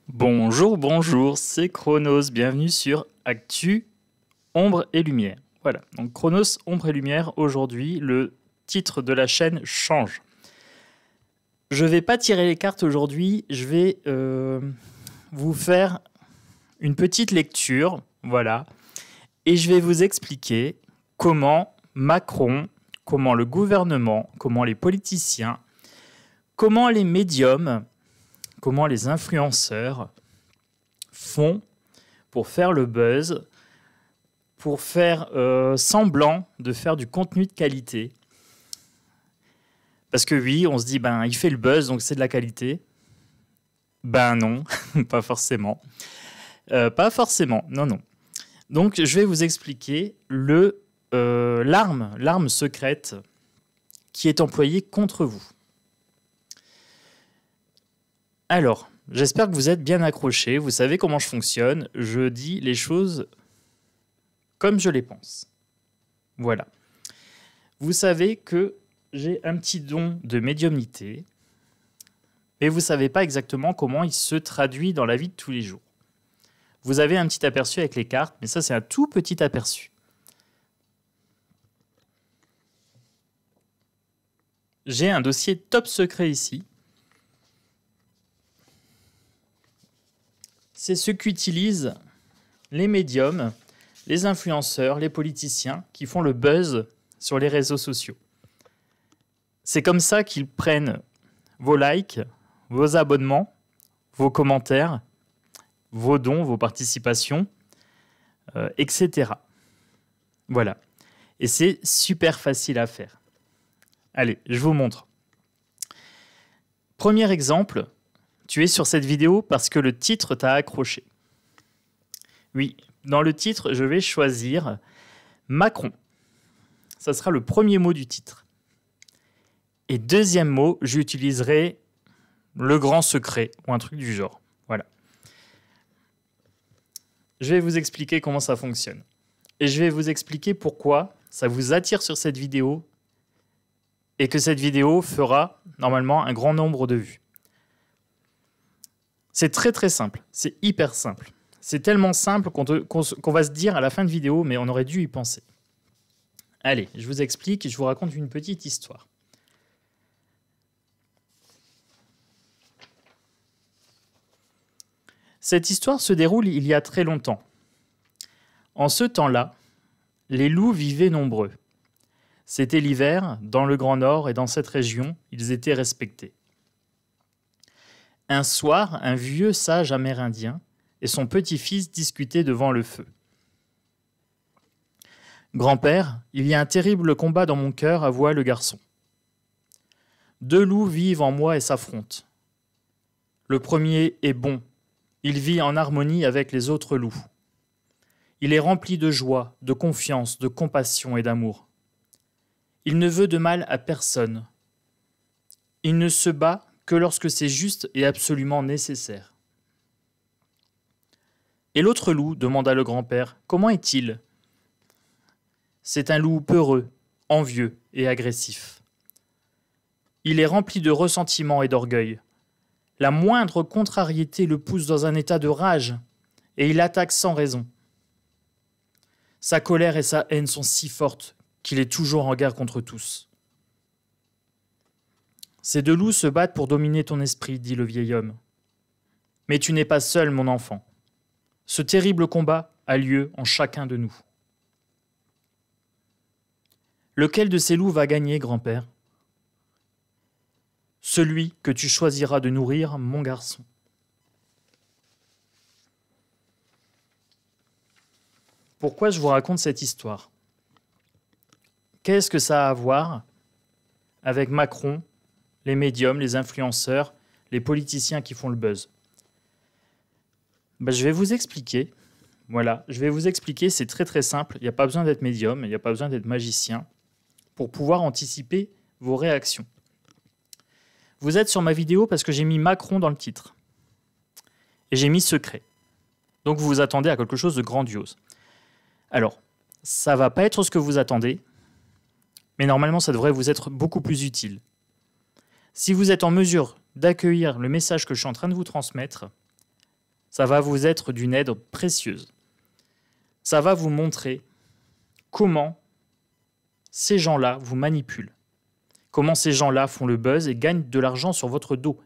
Bonjour, bonjour, c'est Chronos, bienvenue sur Actu, Ombre et Lumière. Voilà, donc Chronos, Ombre et Lumière, aujourd'hui, le titre de la chaîne change. Je ne vais pas tirer les cartes aujourd'hui, je vais vous faire une petite lecture, voilà, et je vais vous expliquer comment Macron, comment le gouvernement, comment les politiciens, comment les médiums, comment les influenceurs font pour faire le buzz, pour faire semblant de faire du contenu de qualité. Parce que oui, on se dit, ben, il fait le buzz, donc c'est de la qualité. Ben non, pas forcément. Pas forcément, non, non. Donc je vais vous expliquer l'arme secrète qui est employée contre vous. Alors, j'espère que vous êtes bien accrochés, vous savez comment je fonctionne, je dis les choses comme je les pense. Voilà. Vous savez que j'ai un petit don de médiumnité, mais vous ne savez pas exactement comment il se traduit dans la vie de tous les jours. Vous avez un petit aperçu avec les cartes, mais ça c'est un tout petit aperçu. J'ai un dossier top secret ici. C'est ce qu'utilisent les médiums, les influenceurs, les politiciens qui font le buzz sur les réseaux sociaux. C'est comme ça qu'ils prennent vos likes, vos abonnements, vos commentaires, vos dons, vos participations, etc. Voilà. Et c'est super facile à faire. Allez, je vous montre. Premier exemple, tu es sur cette vidéo parce que le titre t'a accroché. Oui, dans le titre, je vais choisir Macron. Ça sera le premier mot du titre. Et deuxième mot, j'utiliserai le grand secret ou un truc du genre. Voilà. Je vais vous expliquer comment ça fonctionne. Et je vais vous expliquer pourquoi ça vous attire sur cette vidéo et que cette vidéo fera normalement un grand nombre de vues. C'est très très simple, c'est hyper simple. C'est tellement simple qu'on va se dire à la fin de vidéo, mais on aurait dû y penser. Allez, je vous explique, je vous raconte une petite histoire. Cette histoire se déroule il y a très longtemps. En ce temps-là, les loups vivaient nombreux. C'était l'hiver, dans le Grand Nord et dans cette région, ils étaient respectés. Un soir, un vieux sage amérindien et son petit-fils discutaient devant le feu. « Grand-père, il y a un terrible combat dans mon cœur, avoua le garçon. Deux loups vivent en moi et s'affrontent. Le premier est bon. Il vit en harmonie avec les autres loups. Il est rempli de joie, de confiance, de compassion et d'amour. Il ne veut de mal à personne. Il ne se bat que lorsque c'est juste et absolument nécessaire. » « Et l'autre loup, demanda le grand-père, comment est-il ? » ?»« C'est un loup peureux, envieux et agressif. Il est rempli de ressentiment et d'orgueil. La moindre contrariété le pousse dans un état de rage et il attaque sans raison. Sa colère et sa haine sont si fortes qu'il est toujours en guerre contre tous. Ces deux loups se battent pour dominer ton esprit, dit le vieil homme. Mais tu n'es pas seul, mon enfant. Ce terrible combat a lieu en chacun de nous. Lequel de ces loups va gagner, grand-père ? Celui que tu choisiras de nourrir, mon garçon. Pourquoi je vous raconte cette histoire ? Qu'est-ce que ça a à voir avec Macron, les médiums, les influenceurs, les politiciens qui font le buzz ? Je vais vous expliquer. Voilà, je vais vous expliquer, c'est très très simple. Il n'y a pas besoin d'être médium, il n'y a pas besoin d'être magicien pour pouvoir anticiper vos réactions. Vous êtes sur ma vidéo parce que j'ai mis Macron dans le titre. Et j'ai mis secret. Donc vous vous attendez à quelque chose de grandiose. Alors, ça ne va pas être ce que vous attendez, mais normalement ça devrait vous être beaucoup plus utile. Si vous êtes en mesure d'accueillir le message que je suis en train de vous transmettre, Ça va vous être d'une aide précieuse. Ça va vous montrer comment ces gens-là vous manipulent. Comment ces gens-là font le buzz et gagnent de l'argent sur votre dos.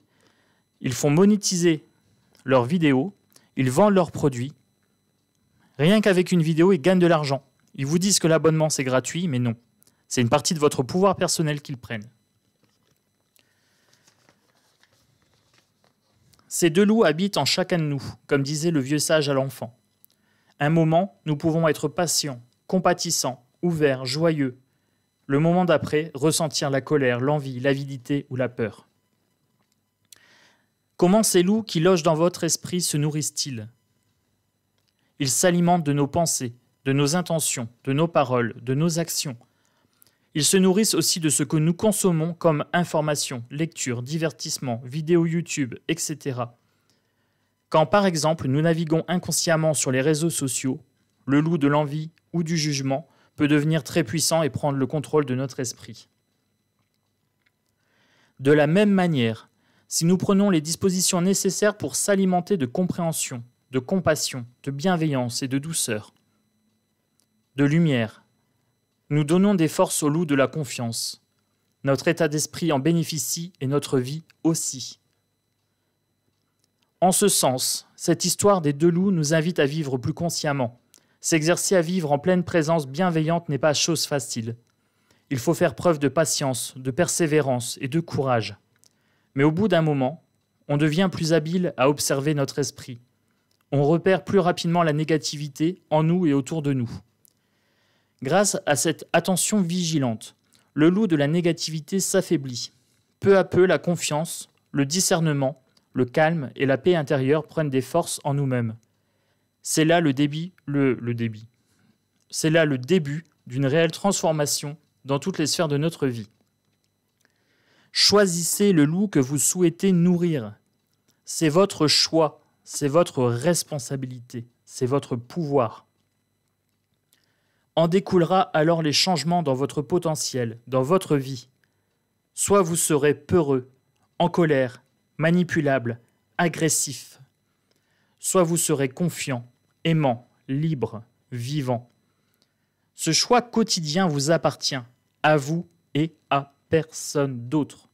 Ils font monétiser leurs vidéos, ils vendent leurs produits. Rien qu'avec une vidéo, ils gagnent de l'argent. Ils vous disent que l'abonnement, c'est gratuit, mais non. C'est une partie de votre pouvoir personnel qu'ils prennent. Ces deux loups habitent en chacun de nous, comme disait le vieux sage à l'enfant. Un moment, nous pouvons être patients, compatissants, ouverts, joyeux. Le moment d'après, ressentir la colère, l'envie, l'avidité ou la peur. Comment ces loups qui logent dans votre esprit se nourrissent-ils? Ils s'alimentent de nos pensées, de nos intentions, de nos paroles, de nos actions. Ils se nourrissent aussi de ce que nous consommons comme information, lecture, divertissement, vidéos YouTube, etc. Quand par exemple nous naviguons inconsciemment sur les réseaux sociaux, le loup de l'envie ou du jugement peut devenir très puissant et prendre le contrôle de notre esprit. De la même manière, si nous prenons les dispositions nécessaires pour s'alimenter de compréhension, de compassion, de bienveillance et de douceur, de lumière, nous donnons des forces au loup de la confiance. Notre état d'esprit en bénéficie et notre vie aussi. En ce sens, cette histoire des deux loups nous invite à vivre plus consciemment. S'exercer à vivre en pleine présence bienveillante n'est pas chose facile. Il faut faire preuve de patience, de persévérance et de courage. Mais au bout d'un moment, on devient plus habile à observer notre esprit. On repère plus rapidement la négativité en nous et autour de nous. Grâce à cette attention vigilante, le loup de la négativité s'affaiblit. Peu à peu, la confiance, le discernement, le calme et la paix intérieure prennent des forces en nous-mêmes. C'est là C'est là le début d'une réelle transformation dans toutes les sphères de notre vie. Choisissez le loup que vous souhaitez nourrir. C'est votre choix, c'est votre responsabilité, c'est votre pouvoir. En découlera alors les changements dans votre potentiel, dans votre vie. Soit vous serez peureux, en colère, manipulable, agressif. Soit vous serez confiant, aimant, libre, vivant. Ce choix quotidien vous appartient, à vous et à personne d'autre.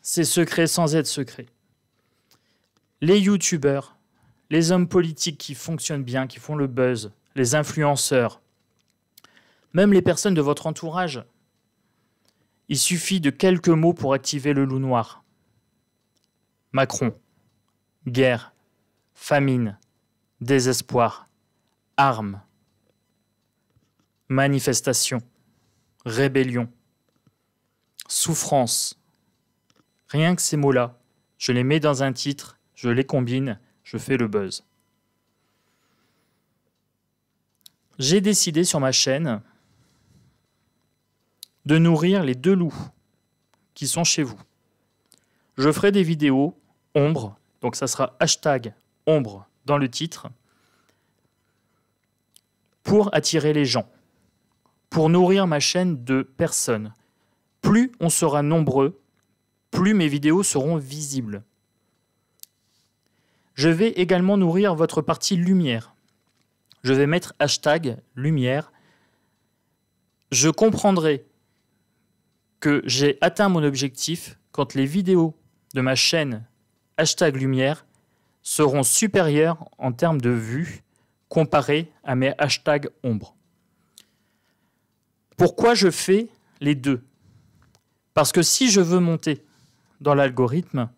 C'est secret sans être secret. Les youtubeurs, les hommes politiques qui fonctionnent bien, qui font le buzz, les influenceurs, même les personnes de votre entourage, il suffit de quelques mots pour activer le loup noir. Macron, guerre, famine, désespoir, armes, manifestation, rébellion, souffrance. Rien que ces mots-là, je les mets dans un titre, je les combine, je fais le buzz. J'ai décidé sur ma chaîne de nourrir les deux loups qui sont chez vous. Je ferai des vidéos ombre, donc ça sera hashtag ombre dans le titre, pour attirer les gens, pour nourrir ma chaîne de personnes. Plus on sera nombreux, plus mes vidéos seront visibles. Je vais également nourrir votre partie lumière. Je vais mettre hashtag lumière. Je comprendrai que j'ai atteint mon objectif quand les vidéos de ma chaîne hashtag lumière seront supérieures en termes de vues comparées à mes hashtags ombre. Pourquoi je fais les deux? Parce que si je veux monter dans l'algorithme,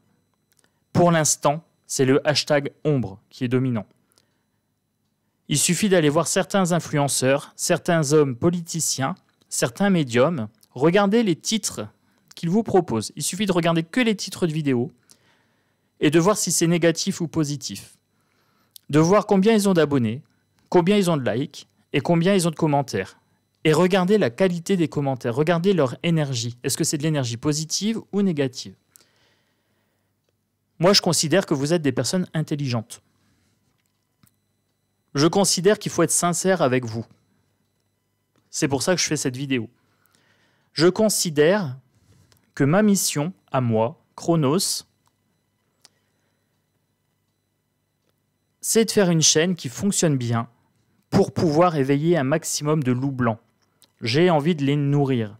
pour l'instant, c'est le hashtag ombre qui est dominant. Il suffit d'aller voir certains influenceurs, certains hommes politiciens, certains médiums, regarder les titres qu'ils vous proposent. Il suffit de regarder que les titres de vidéos et de voir si c'est négatif ou positif. De voir combien ils ont d'abonnés, combien ils ont de likes et combien ils ont de commentaires. Et regardez la qualité des commentaires, regardez leur énergie. Est-ce que c'est de l'énergie positive ou négative? Moi, je considère que vous êtes des personnes intelligentes. Je considère qu'il faut être sincère avec vous. C'est pour ça que je fais cette vidéo. Je considère que ma mission, à moi, Chronos, c'est de faire une chaîne qui fonctionne bien pour pouvoir éveiller un maximum de loups blancs. J'ai envie de les nourrir.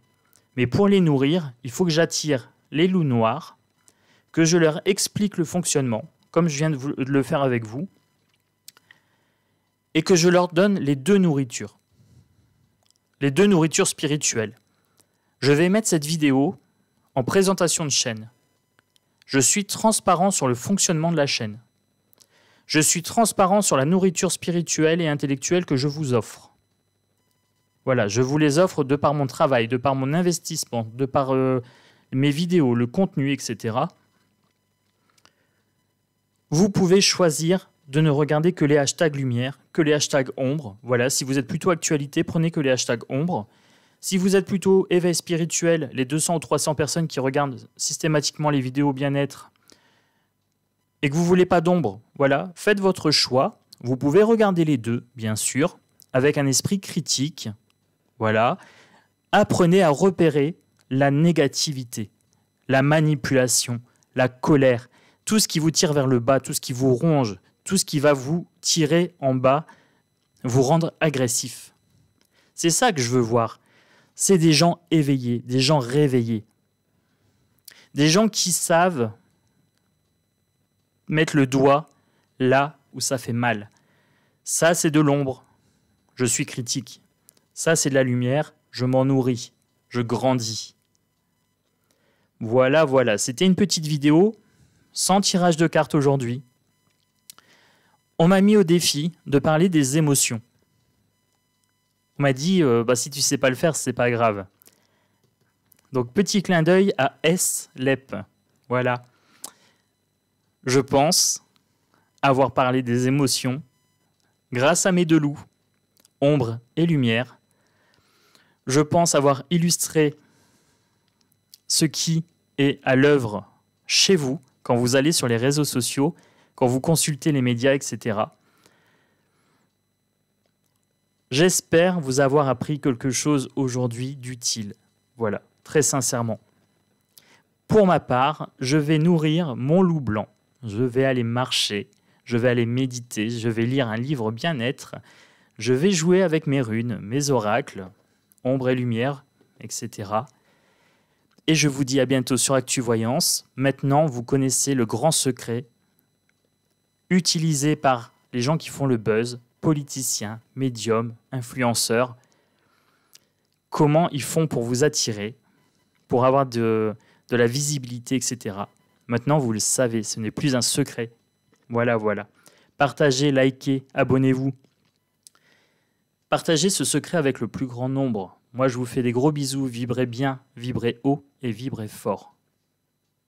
Mais pour les nourrir, il faut que j'attire les loups noirs, que je leur explique le fonctionnement, comme je viens de le faire avec vous, et que je leur donne les deux nourritures spirituelles. Je vais mettre cette vidéo en présentation de chaîne. Je suis transparent sur le fonctionnement de la chaîne. Je suis transparent sur la nourriture spirituelle et intellectuelle que je vous offre. Voilà, je vous les offre de par mon travail, de par mon investissement, de par mes vidéos, le contenu, etc. Vous pouvez choisir de ne regarder que les hashtags lumière, que les hashtags ombre. Voilà, si vous êtes plutôt actualité, prenez que les hashtags ombre. Si vous êtes plutôt éveil spirituel, les 200 ou 300 personnes qui regardent systématiquement les vidéos bien-être et que vous ne voulez pas d'ombre, voilà, faites votre choix. Vous pouvez regarder les deux, bien sûr, avec un esprit critique. Voilà. Apprenez à repérer la négativité, la manipulation, la colère, tout ce qui vous tire vers le bas, tout ce qui vous ronge, tout ce qui va vous tirer en bas, vous rendre agressif. C'est ça que je veux voir. C'est des gens éveillés, des gens réveillés. Des gens qui savent mettre le doigt là où ça fait mal. Ça, c'est de l'ombre. Je suis critique. Ça, c'est de la lumière. Je m'en nourris. Je grandis. Voilà, voilà. C'était une petite vidéo sans tirage de cartes aujourd'hui. On m'a mis au défi de parler des émotions. On m'a dit, si tu ne sais pas le faire, c'est pas grave. Donc, petit clin d'œil à S. Lep. Voilà. Je pense avoir parlé des émotions grâce à mes deux loups, ombre et lumière. Je pense avoir illustré ce qui est à l'œuvre chez vous, quand vous allez sur les réseaux sociaux, quand vous consultez les médias, etc. J'espère vous avoir appris quelque chose aujourd'hui d'utile. Voilà, très sincèrement. Pour ma part, je vais nourrir mon loup blanc. Je vais aller marcher, je vais aller méditer, je vais lire un livre bien-être, je vais jouer avec mes runes, mes oracles, ombre et lumière, etc. Et je vous dis à bientôt sur ActuVoyance. Maintenant, vous connaissez le grand secret utilisé par les gens qui font le buzz, politiciens, médiums, influenceurs. Comment ils font pour vous attirer, pour avoir de la visibilité, etc. Maintenant, vous le savez, ce n'est plus un secret. Voilà, voilà. Partagez, likez, abonnez-vous. Partagez ce secret avec le plus grand nombre. Moi, je vous fais des gros bisous. Vibrez bien, vibrez haut et vibrez fort.